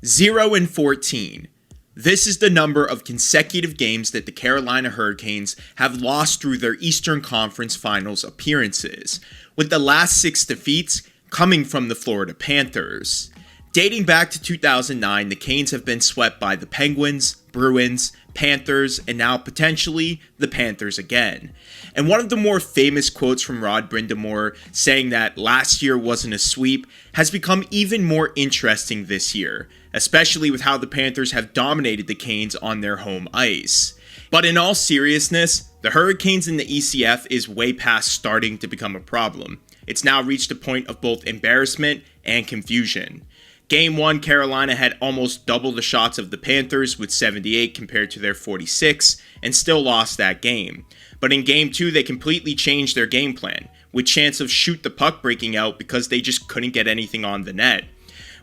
0-14. This is the number of consecutive games that the Carolina Hurricanes have lost through their Eastern Conference Finals appearances, with the last 6 defeats coming from the Florida Panthers. Dating back to 2009, the Canes have been swept by the Penguins, Bruins, Panthers, and now potentially the Panthers again. And one of the more famous quotes from Rod Brind'Amour saying that last year wasn't a sweep has become even more interesting this year, especially with how the Panthers have dominated the Canes on their home ice. But in all seriousness, the Hurricanes in the ECF is way past starting to become a problem. It's now reached a point of both embarrassment and confusion. Game 1, Carolina had almost double the shots of the Panthers with 78 compared to their 46 and still lost that game. But in Game 2, they completely changed their game plan, with chance of shoot the puck breaking out because they just couldn't get anything on the net.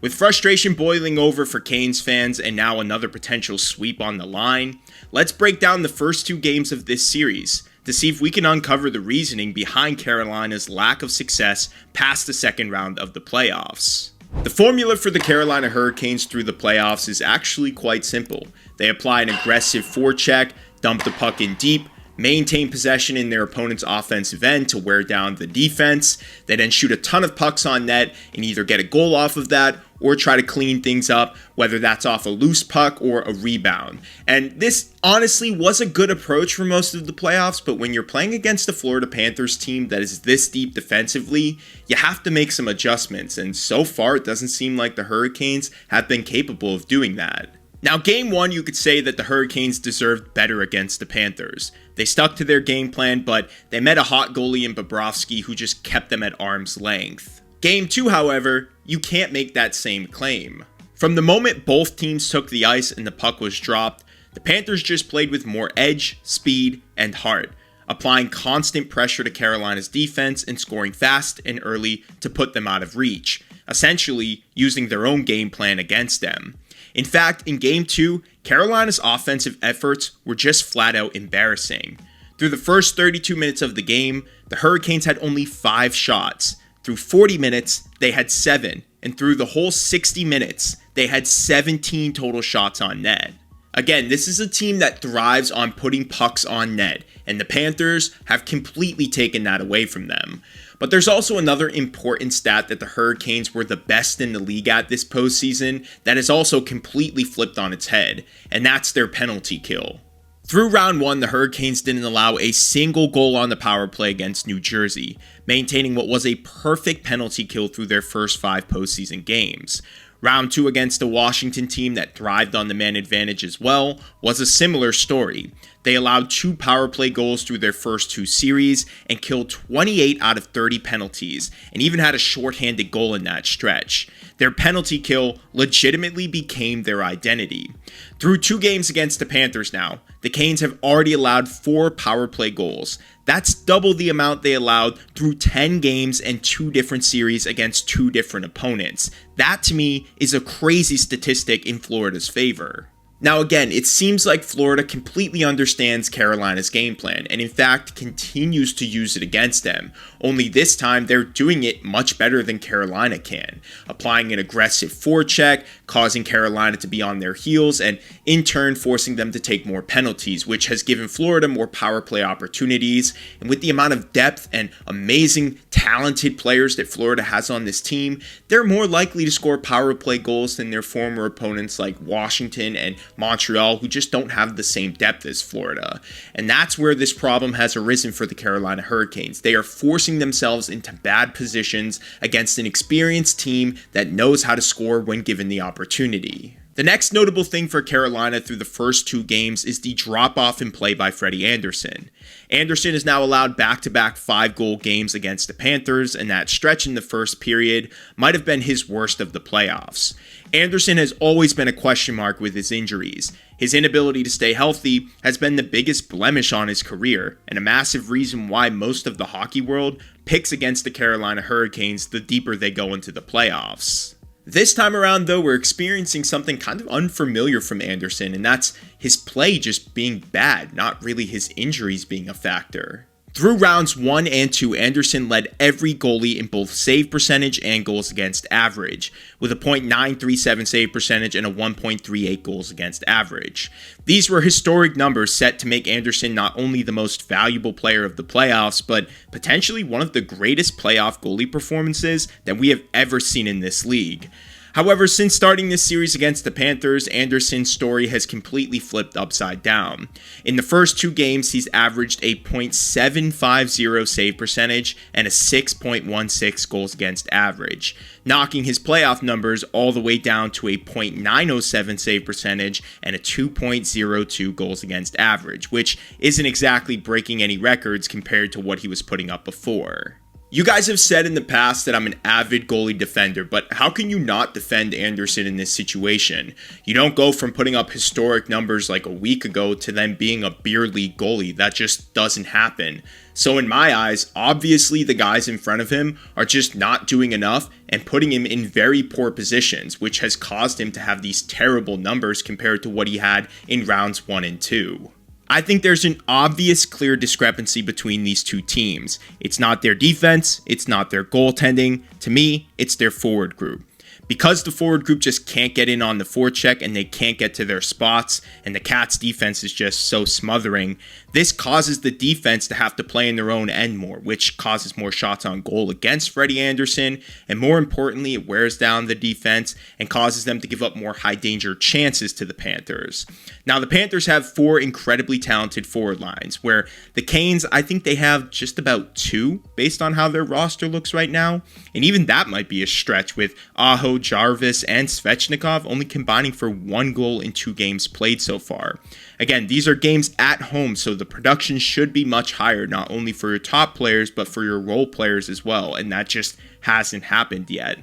With frustration boiling over for Canes fans and now another potential sweep on the line, let's break down the first 2 games of this series to see if we can uncover the reasoning behind Carolina's lack of success past the second round of the playoffs. The formula for the Carolina Hurricanes through the playoffs is actually quite simple. They apply an aggressive forecheck, dump the puck in deep, maintain possession in their opponent's offensive end to wear down the defense. They then shoot a ton of pucks on net and either get a goal off of that or try to clean things up, whether that's off a loose puck or a rebound. And this honestly was a good approach for most of the playoffs, but when you're playing against the Florida Panthers team that is this deep defensively, you have to make some adjustments, and so far it doesn't seem like the Hurricanes have been capable of doing that. Now, Game 1, you could say that the Hurricanes deserved better against the Panthers. They stuck to their game plan, but they met a hot goalie in Bobrovsky who just kept them at arm's length. Game 2, however, you can't make that same claim. From the moment both teams took the ice and the puck was dropped, the Panthers just played with more edge, speed, and heart, applying constant pressure to Carolina's defense and scoring fast and early to put them out of reach, essentially using their own game plan against them. In fact, in Game 2, Carolina's offensive efforts were just flat out embarrassing. Through the first 32 minutes of the game, the Hurricanes had only 5 shots. Through 40 minutes, they had 7, and through the whole 60 minutes, they had 17 total shots on net. Again, this is a team that thrives on putting pucks on net, and the Panthers have completely taken that away from them. But there's also another important stat that the Hurricanes were the best in the league at this postseason that is also completely flipped on its head, and that's their penalty kill. Through round 1, the Hurricanes didn't allow a single goal on the power play against New Jersey, maintaining what was a perfect penalty kill through their first 5 postseason games. Round 2 against a Washington team that thrived on the man advantage as well was a similar story. They allowed 2 power play goals through their first 2 series and killed 28 out of 30 penalties, and even had a shorthanded goal in that stretch. Their penalty kill legitimately became their identity. Through 2 games against the Panthers now, the Canes have already allowed 4 power play goals. That's double the amount they allowed through 10 games and 2 different series against 2 different opponents. That to me is a crazy statistic in Florida's favor. Now again, it seems like Florida completely understands Carolina's game plan and in fact continues to use it against them, only this time they're doing it much better than Carolina can, applying an aggressive forecheck, causing Carolina to be on their heels and in turn forcing them to take more penalties, which has given Florida more power play opportunities. And with the amount of depth and amazing talented players that Florida has on this team, they're more likely to score power play goals than their former opponents like Washington and Montreal, who just don't have the same depth as Florida. And that's where this problem has arisen for the Carolina Hurricanes. They are forcing themselves into bad positions against an experienced team that knows how to score when given the opportunity. The next notable thing for Carolina through the first 2 games is the drop-off in play by Freddie Andersen. Andersen has now allowed back-to-back 5-goal games against the Panthers, and that stretch in the first period might have been his worst of the playoffs. Andersen has always been a question mark with his injuries. His inability to stay healthy has been the biggest blemish on his career, and a massive reason why most of the hockey world picks against the Carolina Hurricanes the deeper they go into the playoffs. This time around, though, we're experiencing something kind of unfamiliar from Andersen, and that's his play just being bad, not really his injuries being a factor. Through rounds 1 and 2, Anderson led every goalie in both save percentage and goals against average, with a .937 save percentage and a 1.38 goals against average. These were historic numbers set to make Anderson not only the most valuable player of the playoffs, but potentially one of the greatest playoff goalie performances that we have ever seen in this league. However, since starting this series against the Panthers, Anderson's story has completely flipped upside down. In the first 2 games, he's averaged a .750 save percentage and a 6.16 goals against average, knocking his playoff numbers all the way down to a .907 save percentage and a 2.02 goals against average, which isn't exactly breaking any records compared to what he was putting up before. You guys have said in the past that I'm an avid goalie defender, but how can you not defend Anderson in this situation? You don't go from putting up historic numbers like a week ago to then being a beer league goalie. That just doesn't happen. So in my eyes, obviously the guys in front of him are just not doing enough and putting him in very poor positions, which has caused him to have these terrible numbers compared to what he had in rounds 1 and 2. I think there's an obvious, clear discrepancy between these two teams. It's not their defense, it's not their goaltending. To me, it's their forward group. Because the forward group just can't get in on the forecheck and they can't get to their spots, and the Cats' defense is just so smothering, this causes the defense to have to play in their own end more, which causes more shots on goal against Freddie Anderson, and more importantly, it wears down the defense and causes them to give up more high-danger chances to the Panthers. Now, the Panthers have 4 incredibly talented forward lines, where the Canes, I think they have just about 2, based on how their roster looks right now, and even that might be a stretch with Aho, Jarvis, and Svechnikov only combining for 1 goal in 2 games played so far. Again, these are games at home, so the production should be much higher, not only for your top players, but for your role players as well, and that just hasn't happened yet.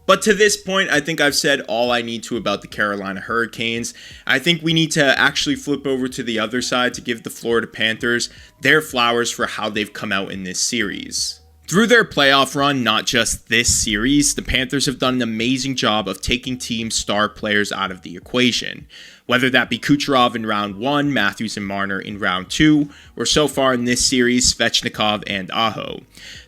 But to this point, I think I've said all I need to about the Carolina Hurricanes. I think we need to actually flip over to the other side to give the Florida Panthers their flowers for how they've come out in this series. Through their playoff run, not just this series, the Panthers have done an amazing job of taking team star players out of the equation. Whether that be Kucherov in round 1, Matthews and Marner in round 2, or so far in this series, Svechnikov and Aho.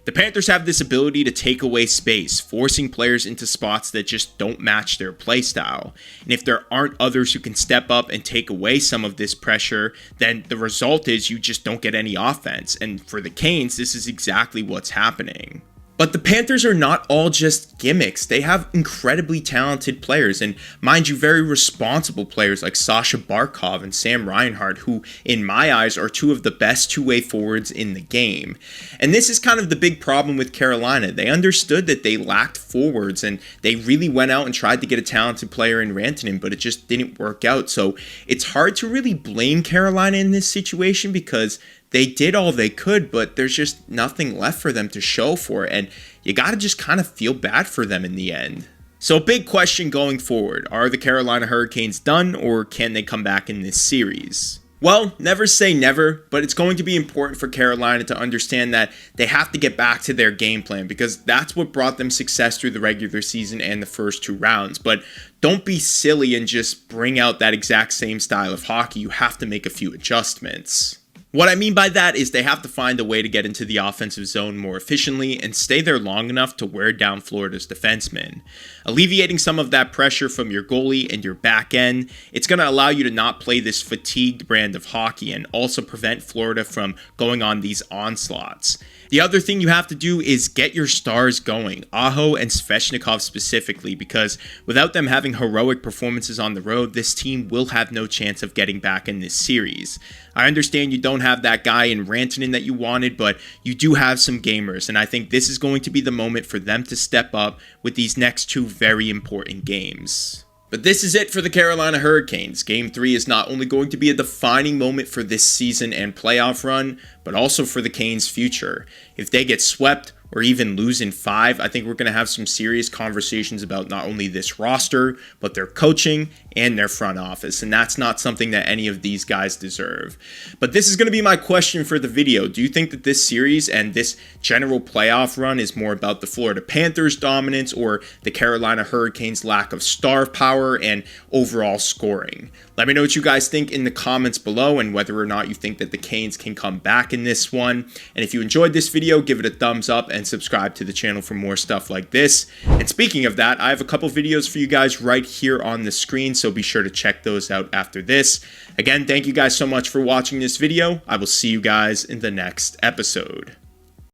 The Panthers have this ability to take away space, forcing players into spots that just don't match their play style. And if there aren't others who can step up and take away some of this pressure, then the result is you just don't get any offense. And for the Canes, this is exactly what's happening. But the Panthers are not all just gimmicks. They have incredibly talented players, and mind you, very responsible players like Sasha Barkov and Sam Reinhart, who, in my eyes, are 2 of the best two-way forwards in the game. And this is kind of the big problem with Carolina. They understood that they lacked forwards, and they really went out and tried to get a talented player in Rantanen, but it just didn't work out. So it's hard to really blame Carolina in this situation because they did all they could, but there's just nothing left for them to show for it, and you gotta just kind of feel bad for them in the end. So big question going forward, are the Carolina Hurricanes done, or can they come back in this series? Well, never say never, but it's going to be important for Carolina to understand that they have to get back to their game plan because that's what brought them success through the regular season and the first 2 rounds. But don't be silly and just bring out that exact same style of hockey. You have to make a few adjustments. What I mean by that is they have to find a way to get into the offensive zone more efficiently and stay there long enough to wear down Florida's defensemen. Alleviating some of that pressure from your goalie and your back end, it's going to allow you to not play this fatigued brand of hockey and also prevent Florida from going on these onslaughts. The other thing you have to do is get your stars going, Aho and Svechnikov specifically, because without them having heroic performances on the road, this team will have no chance of getting back in this series. I understand you don't have that guy in Rantanen that you wanted, but you do have some gamers, and I think this is going to be the moment for them to step up with these next 2 very important games. But this is it for the Carolina Hurricanes. Game 3 is not only going to be a defining moment for this season and playoff run, but also for the Canes' future. If they get swept, or even lose in 5, I think we're going to have some serious conversations about not only this roster, but their coaching and their front office. And that's not something that any of these guys deserve. But this is going to be my question for the video. Do you think that this series and this general playoff run is more about the Florida Panthers' dominance or the Carolina Hurricanes' lack of star power and overall scoring? Let me know what you guys think in the comments below and whether or not you think that the Canes can come back in this one. And if you enjoyed this video, give it a thumbs up and subscribe to the channel for more stuff like this. And speaking of that, I have a couple videos for you guys right here on the screen, so be sure to check those out after this. Again, thank you guys so much for watching this video. I will see you guys in the next episode.